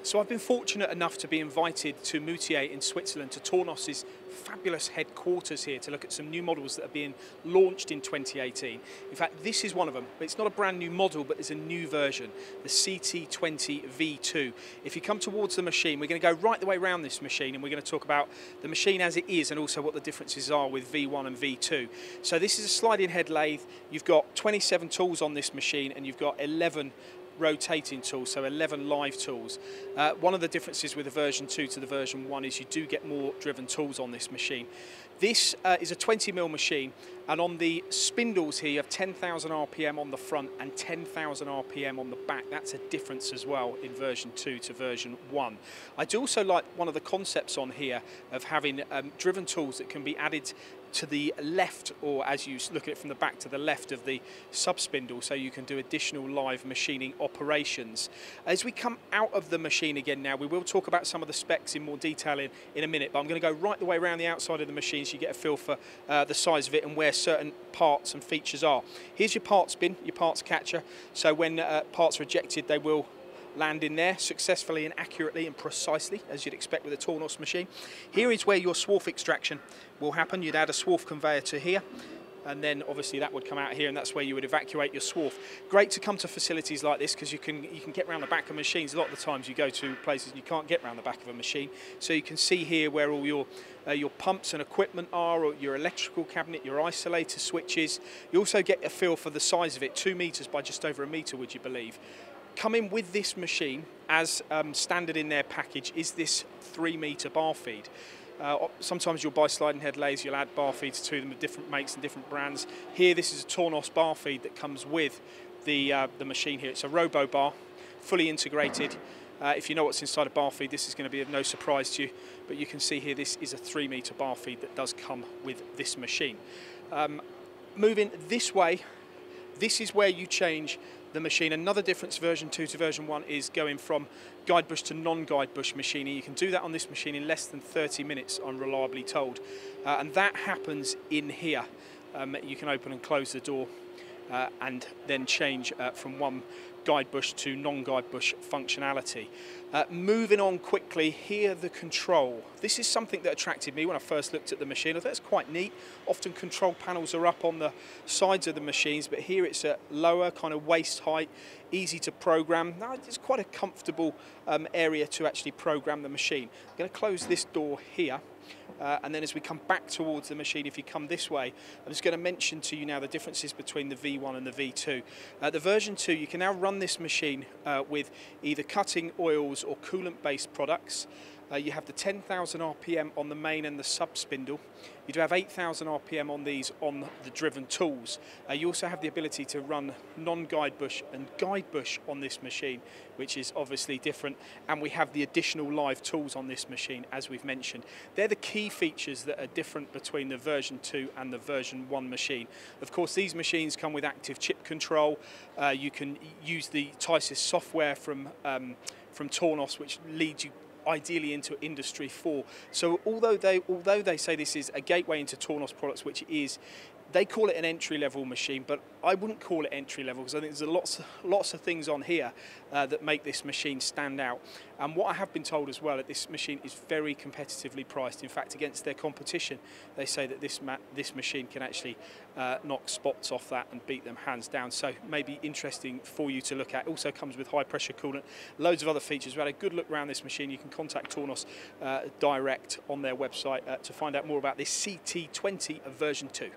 So I've been fortunate enough to be invited to Moutier in Switzerland, to Tornos's fabulous headquarters here, to look at some new models that are being launched in 2018. In fact, this is one of them. It's not a brand new model, but there's a new version, the CT20 V2. If you come towards the machine, we're going to go right the way around this machine, and we're going to talk about the machine as it is and also what the differences are with V1 and V2. So this is a sliding head lathe. You've got 27 tools on this machine, and you've got 11 rotating tools, so 11 live tools. One of the differences with the version 2 to the version 1 is you do get more driven tools on this machine. This is a 20mm machine, and on the spindles here you have 10,000 RPM on the front and 10,000 RPM on the back. That's a difference as well in version 2 to version 1. I do also like one of the concepts on here of having driven tools that can be added to the left, or as you look at it from the back, to the left of the sub spindle, so you can do additional live machining operations. As we come out of the machine again now, we will talk about some of the specs in more detail in a minute, but I'm going to go right the way around the outside of the machine so you get a feel for the size of it and where certain parts and features are. Here's your parts bin, your parts catcher, so when parts are ejected they will land in there successfully and accurately and precisely, as you'd expect with a Tornos machine. Here is where your Swarf extraction will happen. You'd add a Swarf conveyor to here, and then obviously that would come out here, and that's where you would evacuate your Swarf. Great to come to facilities like this because you can get around the back of machines. A lot of the times you go to places and you can't get around the back of a machine, so you can see here where all your pumps and equipment are, or your electrical cabinet, your isolator switches. You also get a feel for the size of it, 2 meters by just over a meter, would you believe. Coming with this machine as standard in their package is this 3-meter bar feed. Sometimes you'll buy sliding head lathes, you'll add bar feeds to them with different makes and different brands. Here this is a Tornos bar feed that comes with the machine here. It's a robo bar, fully integrated. If you know what's inside a bar feed, this is going to be of no surprise to you, but you can see here this is a 3-meter bar feed that does come with this machine. Moving this way, this is where you change the machine. Another difference version 2 to version 1 is going from guide bush to non-guide bush machining. You can do that on this machine in less than 30 minutes, I'm reliably told, and that happens in here. You can open and close the door and then change from one guide bush to non-guide bush functionality. Moving on quickly, here the control. This is something that attracted me when I first looked at the machine. I thought it's quite neat. Often control panels are up on the sides of the machines, but here it's at lower kind of waist height, easy to program. Now it's quite a comfortable area to actually program the machine. I'm going to close this door here. And then as we come back towards the machine, if you come this way, I'm just going to mention to you now the differences between the V1 and the V2. The version 2, you can now run this machine with either cutting, oils or coolant-based products. You have the 10,000 RPM on the main and the sub spindle. You do have 8,000 RPM on these on the driven tools. You also have the ability to run non-guide bush and guide bush on this machine, which is obviously different. And we have the additional live tools on this machine, as we've mentioned. They're the key features that are different between the version 2 and the version 1 machine. Of course, these machines come with active chip control. You can use the Tysys software from Tornos, which leads you ideally into Industry 4. So although they say this is a gateway into Tornos products, which it is, they call it an entry-level machine, but I wouldn't call it entry-level because I think there's lots of things on here that make this machine stand out. And what I have been told as well, that this machine is very competitively priced. In fact, against their competition, they say that this machine can actually knock spots off that and beat them hands down. So maybe interesting for you to look at. Also comes with high-pressure coolant, loads of other features. We had a good look around this machine. You can contact Tornos direct on their website to find out more about this CT20 version 2.